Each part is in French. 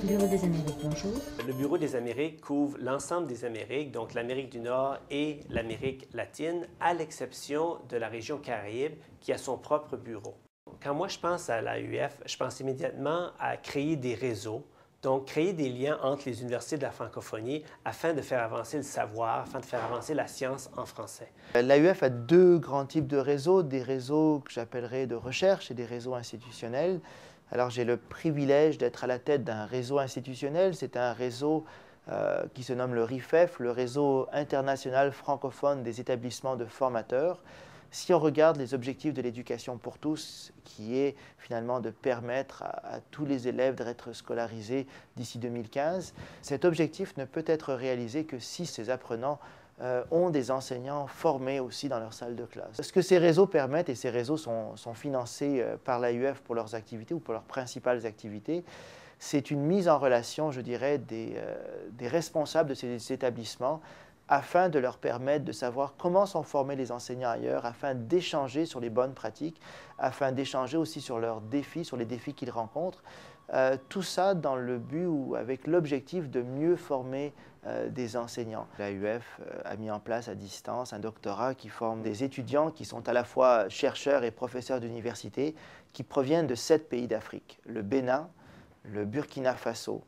Bureau des Amériques, bonjour. Le Bureau des Amériques couvre l'ensemble des Amériques, donc l'Amérique du Nord et l'Amérique latine, à l'exception de la région Caraïbe qui a son propre bureau. Quand moi je pense à l'AUF, je pense immédiatement à créer des réseaux, donc créer des liens entre les universités de la francophonie afin de faire avancer le savoir, afin de faire avancer la science en français. L'AUF a deux grands types de réseaux, des réseaux que j'appellerais de recherche et des réseaux institutionnels. Alors j'ai le privilège d'être à la tête d'un réseau institutionnel, c'est un réseau qui se nomme le RIFEF, le Réseau international francophone des établissements de formateurs. Si on regarde les objectifs de l'éducation pour tous, qui est finalement de permettre à tous les élèves d'être scolarisés d'ici 2015, cet objectif ne peut être réalisé que si ces apprenants ont des enseignants formés aussi dans leur salle de classe. Ce que ces réseaux permettent, et ces réseaux sont financés par l'AUF pour leurs activités ou pour leurs principales activités, c'est une mise en relation, je dirais, des responsables de ces établissements afin de leur permettre de savoir comment sont formés les enseignants ailleurs, afin d'échanger sur les bonnes pratiques, afin d'échanger aussi sur leurs défis, sur les défis qu'ils rencontrent. Tout ça dans le but ou avec l'objectif de mieux former des enseignants. L'AUF a mis en place à distance un doctorat qui forme des étudiants qui sont à la fois chercheurs et professeurs d'université qui proviennent de 7 pays d'Afrique: le Bénin, le Burkina Faso,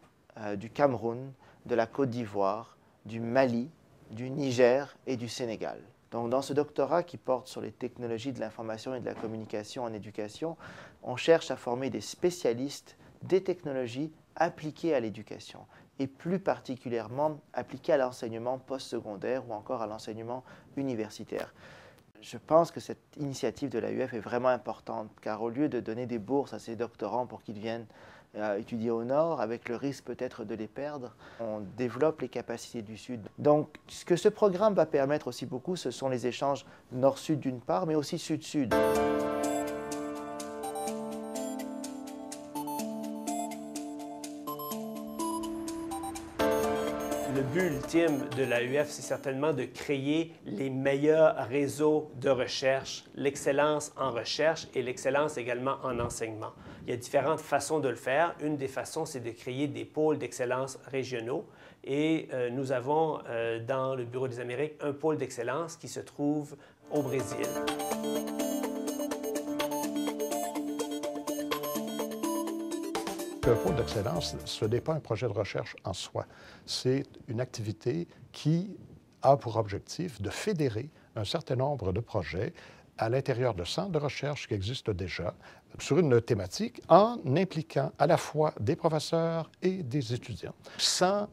du Cameroun, de la Côte d'Ivoire, du Mali, du Niger et du Sénégal. Donc, dans ce doctorat qui porte sur les technologies de l'information et de la communication en éducation, on cherche à former des spécialistes des technologies appliquées à l'éducation et plus particulièrement appliquées à l'enseignement postsecondaire ou encore à l'enseignement universitaire. Je pense que cette initiative de l'AUF est vraiment importante car au lieu de donner des bourses à ces doctorants pour qu'ils viennent étudier au Nord, avec le risque peut-être de les perdre, on développe les capacités du Sud. Donc, ce que ce programme va permettre aussi beaucoup, ce sont les échanges Nord-Sud d'une part, mais aussi Sud-Sud. Le but ultime de l'AUF, c'est certainement de créer les meilleurs réseaux de recherche, l'excellence en recherche et l'excellence également en enseignement. Il y a différentes façons de le faire. Une des façons, c'est de créer des pôles d'excellence régionaux. Et nous avons dans le Bureau des Amériques un pôle d'excellence qui se trouve au Brésil. Le pôle d'excellence, ce n'est pas un projet de recherche en soi. C'est une activité qui a pour objectif de fédérer un certain nombre de projets à l'intérieur de centres de recherche qui existent déjà sur une thématique en impliquant à la fois des professeurs et des étudiants. Sans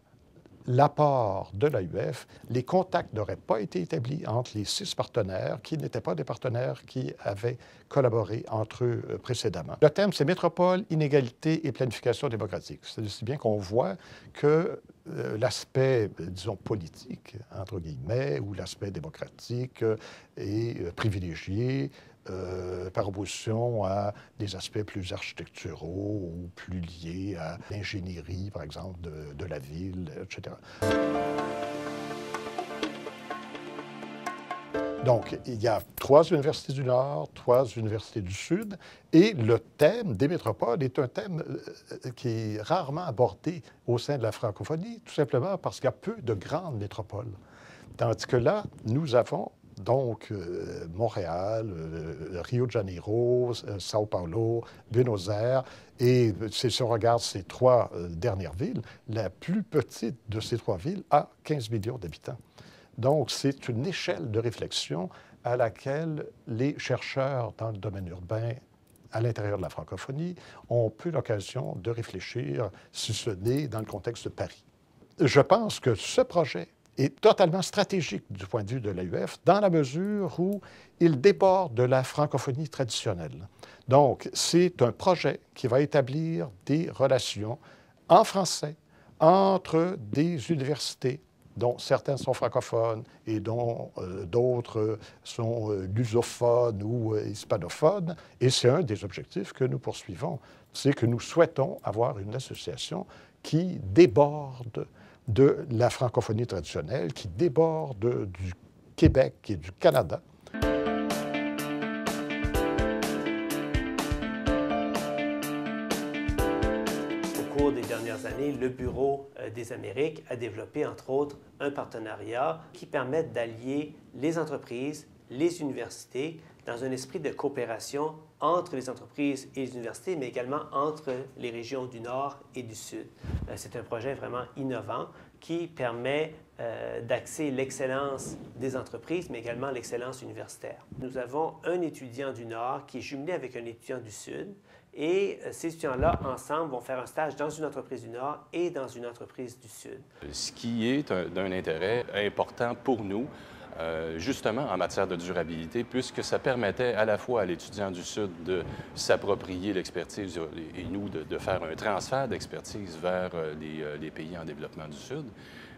l'apport de l'AUF, les contacts n'auraient pas été établis entre les 6 partenaires qui n'étaient pas des partenaires qui avaient collaboré entre eux précédemment. Le thème, c'est métropole, inégalité et planification démocratique. C'est si bien qu'on voit que l'aspect, disons, politique, entre guillemets, ou l'aspect démocratique est privilégié par opposition à des aspects plus architecturaux ou plus liés à l'ingénierie, par exemple, de la ville, etc. Donc, il y a 3 universités du Nord, 3 universités du Sud, et le thème des métropoles est un thème qui est rarement abordé au sein de la francophonie, tout simplement parce qu'il y a peu de grandes métropoles. Tandis que là, nous avons donc Montréal, Rio de Janeiro, Sao Paulo, Buenos Aires, et si on regarde ces 3 dernières villes, la plus petite de ces 3 villes a 15 millions d'habitants. Donc, c'est une échelle de réflexion à laquelle les chercheurs dans le domaine urbain, à l'intérieur de la francophonie, ont peu l'occasion de réfléchir, si ce n'est dans le contexte de Paris. Je pense que ce projet est totalement stratégique du point de vue de l'AUF, dans la mesure où il déborde de la francophonie traditionnelle. Donc, c'est un projet qui va établir des relations en français entre des universités, dont certaines sont francophones et dont d'autres sont lusophones ou hispanophones. Et c'est un des objectifs que nous poursuivons, c'est que nous souhaitons avoir une association qui déborde de la francophonie traditionnelle, qui déborde du Québec et du Canada. Au cours des dernières années, le Bureau des Amériques a développé, entre autres, un partenariat qui permet d'allier les entreprises, les universités, dans un esprit de coopération entre les entreprises et les universités, mais également entre les régions du Nord et du Sud. C'est un projet vraiment innovant qui permet d'axer l'excellence des entreprises, mais également l'excellence universitaire. Nous avons un étudiant du Nord qui est jumelé avec un étudiant du Sud, et ces étudiants-là, ensemble, vont faire un stage dans une entreprise du Nord et dans une entreprise du Sud. Ce qui est d'un intérêt important pour nous, justement en matière de durabilité, puisque ça permettait à la fois à l'étudiant du Sud de s'approprier l'expertise et nous de faire un transfert d'expertise vers les pays en développement du Sud,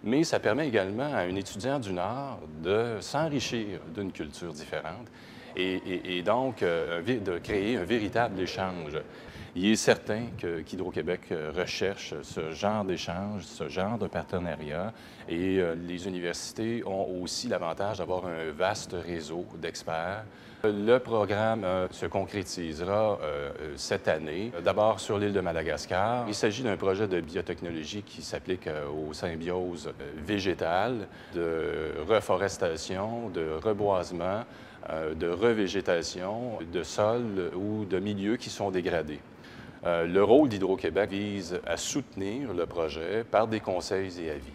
mais ça permet également à un étudiant du Nord de s'enrichir d'une culture différente et donc de créer un véritable échange. Il est certain qu'Hydro-Québec recherche ce genre d'échange, ce genre de partenariat, et les universités ont aussi l'avantage d'avoir un vaste réseau d'experts. Le programme se concrétisera cette année, d'abord sur l'île de Madagascar. Il s'agit d'un projet de biotechnologie qui s'applique aux symbioses végétales, de reforestation, de reboisement, de revégétation de sols ou de milieux qui sont dégradés. Le rôle d'Hydro-Québec vise à soutenir le projet par des conseils et avis.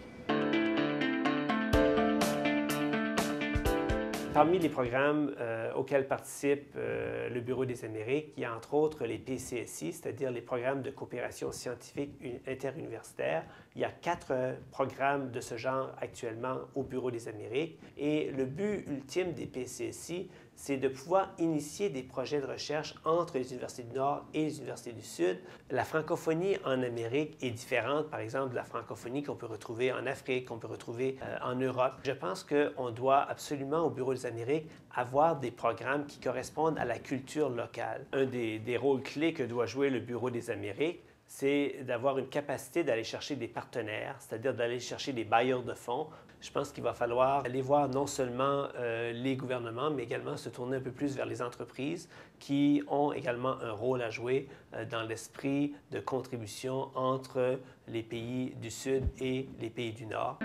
Parmi les programmes auxquels participe le Bureau des Amériques, il y a entre autres les PCSI, c'est-à-dire les programmes de coopération scientifique interuniversitaire. Il y a 4 programmes de ce genre actuellement au Bureau des Amériques. Et le but ultime des PCSI, c'est de pouvoir initier des projets de recherche entre les universités du Nord et les universités du Sud. La francophonie en Amérique est différente, par exemple, de la francophonie qu'on peut retrouver en Afrique, qu'on peut retrouver en Europe. Je pense qu'on doit absolument, au Bureau des Amériques, avoir des programmes qui correspondent à la culture locale. Un des rôles clés que doit jouer le Bureau des Amériques, c'est d'avoir une capacité d'aller chercher des partenaires, c'est-à-dire d'aller chercher des bailleurs de fonds. Je pense qu'il va falloir aller voir non seulement les gouvernements, mais également se tourner un peu plus vers les entreprises qui ont également un rôle à jouer dans l'esprit de contribution entre les pays du Sud et les pays du Nord.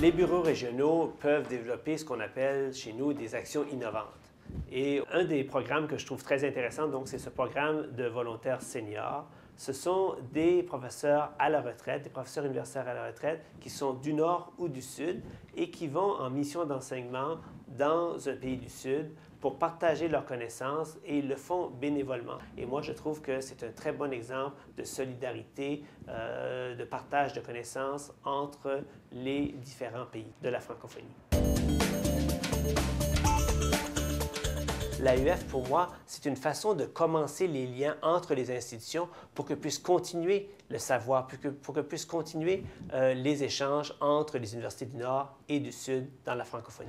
Les bureaux régionaux peuvent développer ce qu'on appelle chez nous des actions innovantes. Et un des programmes que je trouve très intéressant, donc, c'est ce programme de volontaires seniors. Ce sont des professeurs à la retraite, des professeurs universitaires à la retraite qui sont du Nord ou du Sud et qui vont en mission d'enseignement dans un pays du Sud pour partager leurs connaissances, et ils le font bénévolement. Et moi, je trouve que c'est un très bon exemple de solidarité, de partage de connaissances entre les différents pays de la francophonie. L'AUF, pour moi, c'est une façon de commencer les liens entre les institutions pour que puissent continuer le savoir, pour que puissent continuer les échanges entre les universités du Nord et du Sud dans la francophonie.